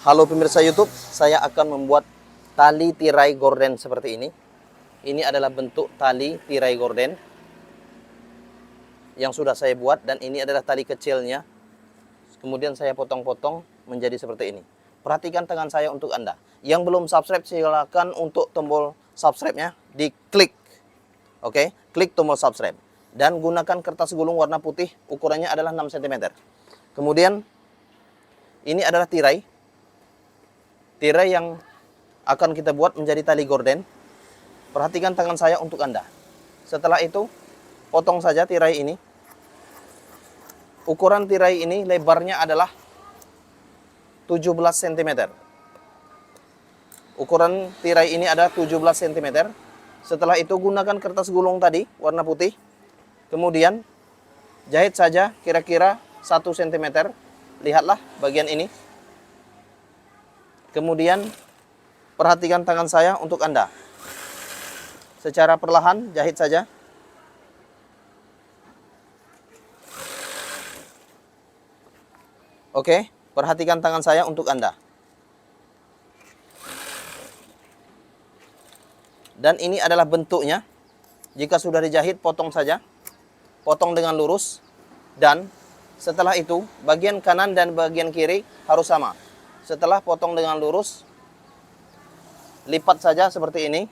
Halo pemirsa YouTube, saya akan membuat tali tirai gorden seperti ini. Ini adalah bentuk tali tirai gorden yang sudah saya buat, dan ini adalah tali kecilnya. Kemudian saya potong-potong menjadi seperti ini. Perhatikan tangan saya untuk Anda. Yang belum subscribe, silakan untuk tombol subscribe-nya diklik. Oke, klik tombol subscribe. Dan gunakan kertas gulung warna putih, ukurannya adalah 6 cm. Kemudian, ini adalah tirai. Tirai yang akan kita buat menjadi tali gorden. Perhatikan tangan saya untuk Anda. Setelah itu, potong saja tirai ini. Ukuran tirai ini lebarnya adalah 17 cm. Ukuran tirai ini adalah 17 cm. Setelah itu, gunakan kertas gulung tadi, warna putih. Kemudian, jahit saja kira-kira 1 cm. Lihatlah bagian ini. Kemudian, perhatikan tangan saya untuk Anda. Secara perlahan, jahit saja. Oke, perhatikan tangan saya untuk Anda. Dan ini adalah bentuknya. Jika sudah dijahit, potong saja. Potong dengan lurus. Dan setelah itu, bagian kanan dan bagian kiri harus sama. Setelah potong dengan lurus, lipat saja seperti ini.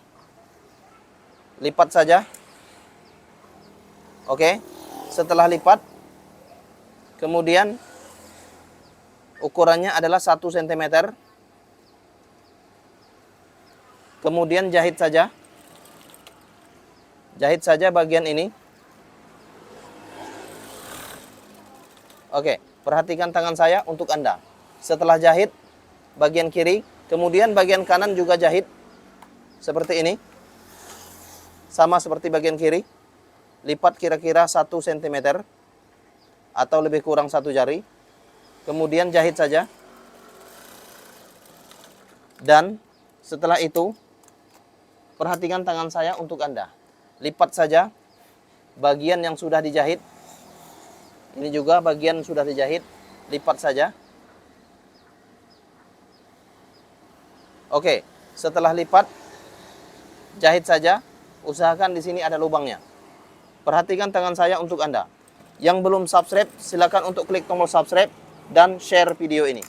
Lipat saja. Oke. Setelah lipat, kemudian ukurannya adalah 1 cm. Kemudian jahit saja. Jahit saja bagian ini. Oke, perhatikan tangan saya untuk Anda. Setelah jahit bagian kiri, kemudian bagian kanan juga jahit seperti ini. Sama seperti bagian kiri. Lipat kira-kira 1 cm atau lebih kurang 1 jari. Kemudian jahit saja. Dan setelah itu, perhatikan tangan saya untuk Anda. Lipat saja bagian yang sudah dijahit. Ini juga bagian sudah dijahit. Lipat saja. Oke, setelah lipat, jahit saja. Usahakan di sini ada lubangnya. Perhatikan tangan saya untuk Anda. Yang belum subscribe, silakan untuk klik tombol subscribe dan share video ini.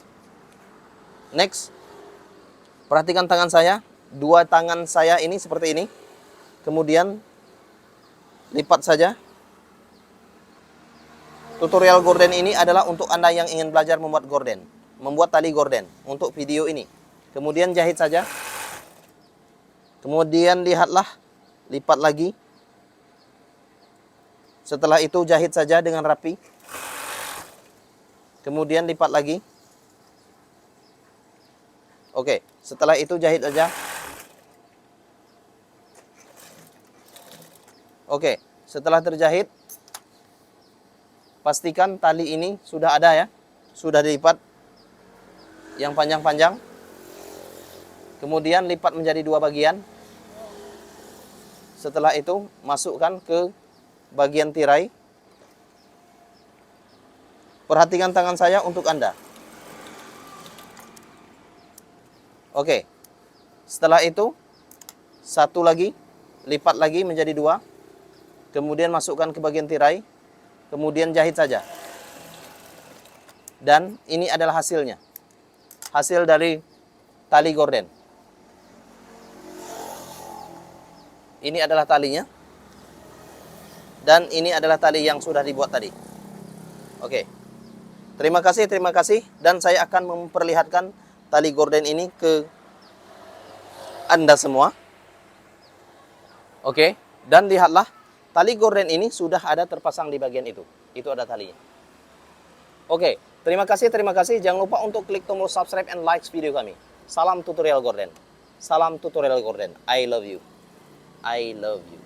Next, perhatikan tangan saya. Dua tangan saya ini seperti ini. Kemudian, lipat saja. Tutorial gorden ini adalah untuk Anda yang ingin belajar membuat gorden. Membuat tali gorden untuk video ini. Kemudian jahit saja. Kemudian lihatlah, lipat lagi. Setelah itu jahit saja dengan rapi. Kemudian lipat lagi. Oke, setelah itu jahit saja. Oke, setelah terjahit, pastikan tali ini sudah ada ya. Sudah dilipat yang panjang-panjang. Kemudian lipat menjadi 2 bagian. Setelah itu masukkan ke bagian tirai. Perhatikan tangan saya untuk Anda. Oke. Setelah itu, satu lagi, lipat lagi menjadi 2. Kemudian masukkan ke bagian tirai. Kemudian jahit saja. Dan ini adalah hasilnya. Hasil dari tali gorden. Ini adalah talinya. Dan ini adalah tali yang sudah dibuat tadi. Oke. Terima kasih. Dan saya akan memperlihatkan tali gorden ini ke Anda semua. Oke. Dan lihatlah, tali gorden ini sudah ada terpasang di bagian itu. Itu ada talinya. Oke. Terima kasih. Jangan lupa untuk klik tombol subscribe and like video kami. Salam tutorial gorden. Salam tutorial gorden. I love you. I love you.